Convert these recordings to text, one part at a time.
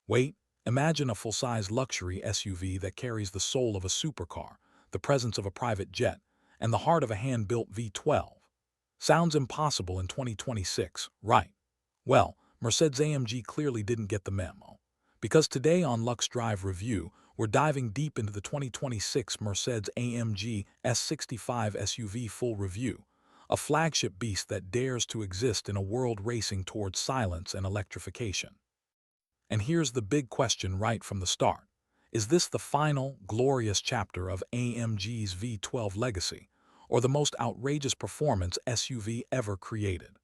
Wait, imagine a full-size luxury SUV that carries the soul of a supercar, the presence of a private jet, and the heart of a hand-built V12. Sounds impossible in 2026, right? Well, Mercedes AMG clearly didn't get the memo. Because today on Lux Drive Review, we're diving deep into the 2026 Mercedes AMG S65 SUV full review, a flagship beast that dares to exist in a world racing towards silence and electrification. And here's the big question right from the start. Is this the final, glorious chapter of AMG's V12 legacy, or the most outrageous performance SUV ever created?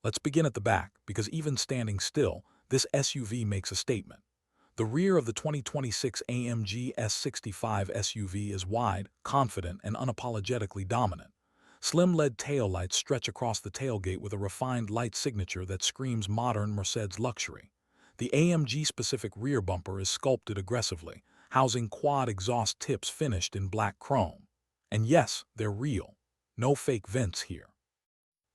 Let's begin at the back, because even standing still, this SUV makes a statement. The rear of the 2026 AMG S65 SUV is wide, confident, and unapologetically dominant. Slim LED taillights stretch across the tailgate with a refined light signature that screams modern Mercedes luxury. The AMG-specific rear bumper is sculpted aggressively, housing quad exhaust tips finished in black chrome. And yes, they're real. No fake vents here.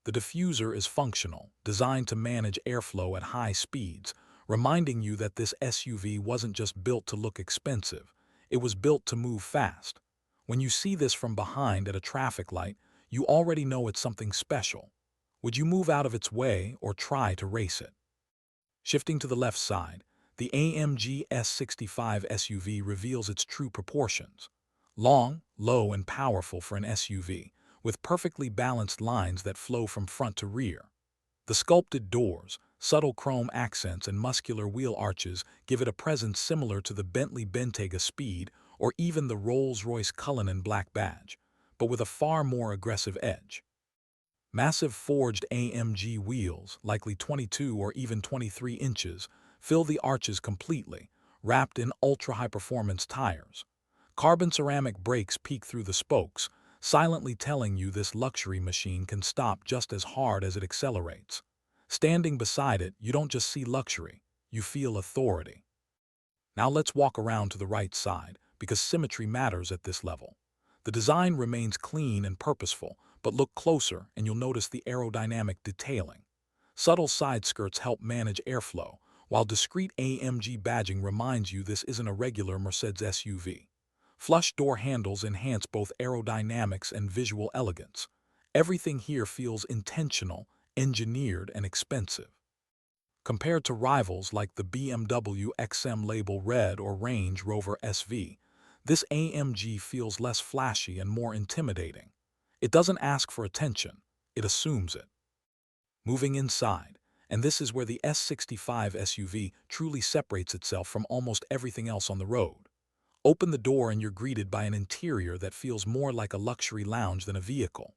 The diffuser is functional, designed to manage airflow at high speeds, reminding you that this SUV wasn't just built to look expensive, it was built to move fast. When you see this from behind at a traffic light, you already know it's something special. Would you move out of its way or try to race it? Shifting to the left side, the AMG S65 SUV reveals its true proportions. Long, low, and powerful for an SUV, with perfectly balanced lines that flow from front to rear. The sculpted doors, subtle chrome accents, and muscular wheel arches give it a presence similar to the Bentley Bentayga Speed or even the Rolls-Royce Cullinan Black Badge, but with a far more aggressive edge. Massive forged AMG wheels, likely 22 or even 23 inches, fill the arches completely, wrapped in ultra-high-performance tires. Carbon ceramic brakes peek through the spokes, silently telling you this luxury machine can stop just as hard as it accelerates. Standing beside it, you don't just see luxury, you feel authority. Now let's walk around to the right side, because symmetry matters at this level. The design remains clean and purposeful, but look closer and you'll notice the aerodynamic detailing. Subtle side skirts help manage airflow, while discreet AMG badging reminds you this isn't a regular Mercedes SUV. Flush door handles enhance both aerodynamics and visual elegance. Everything here feels intentional, engineered, and expensive. Compared to rivals like the BMW XM Label Red or Range Rover SV, this AMG feels less flashy and more intimidating. It doesn't ask for attention, it assumes it. Moving inside, and this is where the S65 SUV truly separates itself from almost everything else on the road. Open the door and you're greeted by an interior that feels more like a luxury lounge than a vehicle.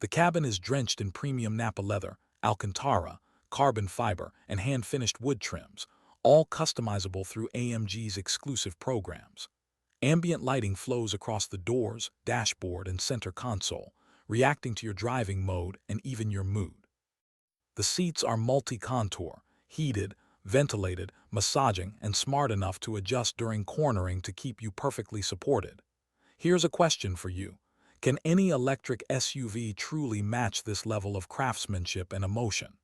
The cabin is drenched in premium Napa leather, Alcantara, carbon fiber, and hand-finished wood trims, all customizable through AMG's exclusive programs. Ambient lighting flows across the doors, dashboard, and center console, reacting to your driving mode and even your mood. The seats are multi-contour, heated, ventilated, massaging, and smart enough to adjust during cornering to keep you perfectly supported. Here's a question for you. Can any electric SUV truly match this level of craftsmanship and emotion?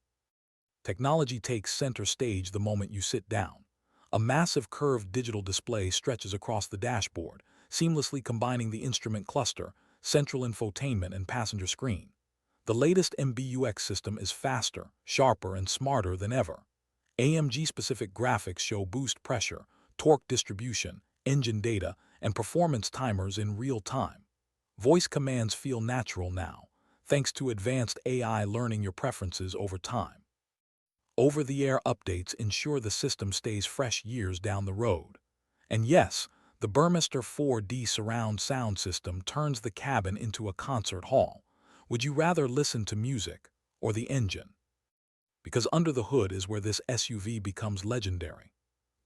Technology takes center stage the moment you sit down. A massive curved digital display stretches across the dashboard, seamlessly combining the instrument cluster, central infotainment, and passenger screen. The latest MBUX system is faster, sharper, and smarter than ever. AMG-specific graphics show boost pressure, torque distribution, engine data, and performance timers in real time. Voice commands feel natural now, thanks to advanced AI learning your preferences over time. Over-the-air updates ensure the system stays fresh years down the road. And yes, the Burmester 4D surround sound system turns the cabin into a concert hall. Would you rather listen to music or the engine? Because under the hood is where this SUV becomes legendary.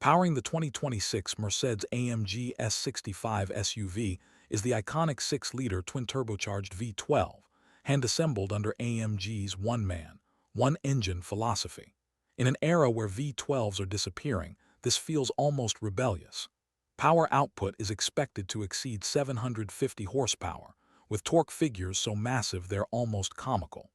Powering the 2026 Mercedes AMG S65 SUV is the iconic 6-liter twin-turbocharged V12, hand-assembled under AMG's one-man, one-engine philosophy. In an era where V12s are disappearing, this feels almost rebellious. Power output is expected to exceed 750 horsepower, with torque figures so massive they're almost comical.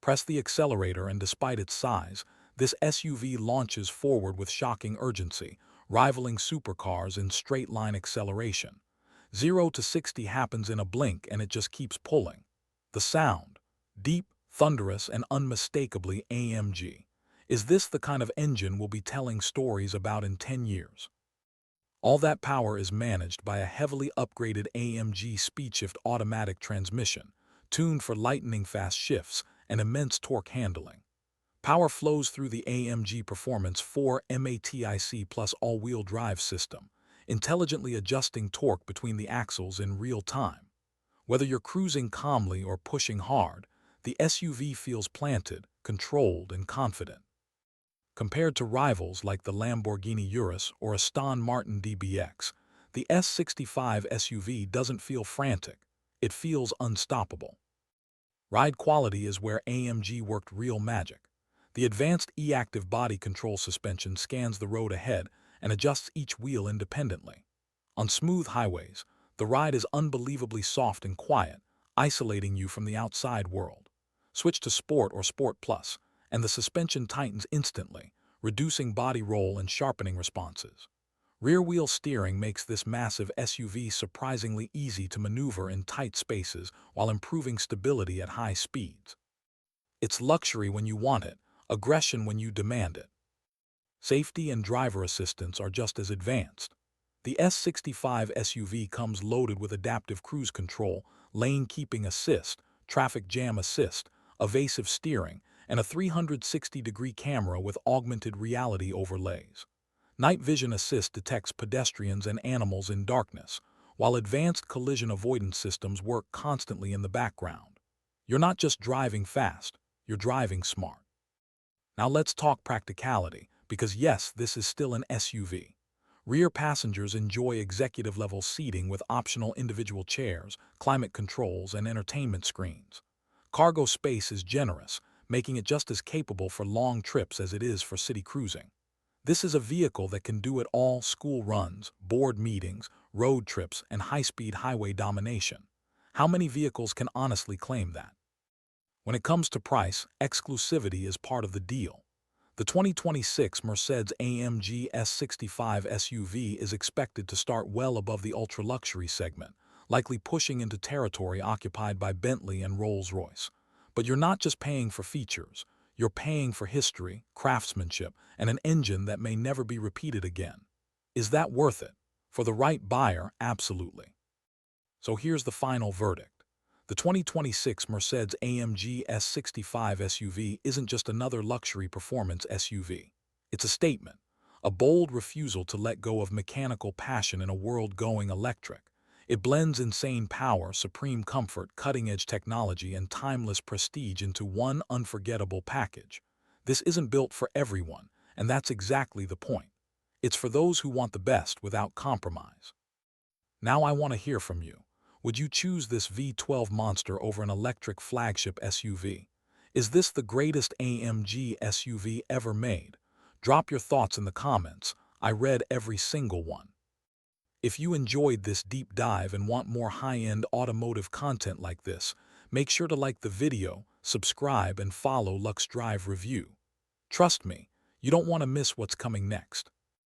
Press the accelerator and despite its size, This SUV launches forward with shocking urgency, rivaling supercars in straight-line acceleration. 0 to 60 happens in a blink and it just keeps pulling. The sound, deep, thunderous, and unmistakably AMG. Is this the kind of engine we'll be telling stories about in 10 years? All that power is managed by a heavily upgraded AMG speedshift automatic transmission, tuned for lightning-fast shifts and immense torque handling. Power flows through the AMG Performance 4 MATIC plus all-wheel drive system, intelligently adjusting torque between the axles in real time. Whether you're cruising calmly or pushing hard, the SUV feels planted, controlled, and confident. Compared to rivals like the Lamborghini Urus or Aston Martin DBX, the S65 SUV doesn't feel frantic, it feels unstoppable. Ride quality is where AMG worked real magic. The advanced e-active body control suspension scans the road ahead and adjusts each wheel independently. On smooth highways, the ride is unbelievably soft and quiet, isolating you from the outside world. Switch to Sport or Sport Plus, and the suspension tightens instantly, reducing body roll and sharpening responses. Rear-wheel steering makes this massive SUV surprisingly easy to maneuver in tight spaces while improving stability at high speeds. It's luxury when you want it, aggression when you demand it. Safety and driver assistance are just as advanced. The S65 SUV comes loaded with adaptive cruise control, lane keeping assist, traffic jam assist, evasive steering, and a 360-degree camera with augmented reality overlays. Night vision assist detects pedestrians and animals in darkness, while advanced collision avoidance systems work constantly in the background. You're not just driving fast, you're driving smart. Now let's talk practicality, because yes, this is still an SUV. Rear passengers enjoy executive-level seating with optional individual chairs, climate controls, and entertainment screens. Cargo space is generous, making it just as capable for long trips as it is for city cruising. This is a vehicle that can do it all: school runs, board meetings, road trips, and high-speed highway domination. How many vehicles can honestly claim that? When it comes to price, exclusivity is part of the deal. The 2026 Mercedes AMG S65 SUV is expected to start well above the ultra-luxury segment, likely pushing into territory occupied by Bentley and Rolls-Royce. But you're not just paying for features, you're paying for history, craftsmanship, and an engine that may never be repeated again. Is that worth it? For the right buyer, absolutely. So here's the final verdict. The 2026 Mercedes AMG S65 SUV isn't just another luxury performance SUV. It's a statement, a bold refusal to let go of mechanical passion in a world going electric. It blends insane power, supreme comfort, cutting-edge technology, and timeless prestige into one unforgettable package. This isn't built for everyone, and that's exactly the point. It's for those who want the best without compromise. Now I want to hear from you. Would you choose this V12 monster over an electric flagship SUV? Is this the greatest AMG SUV ever made? Drop your thoughts in the comments. I read every single one. If you enjoyed this deep dive and want more high-end automotive content like this, make sure to like the video, subscribe, and follow Lux Drive Review. Trust me, you don't want to miss what's coming next.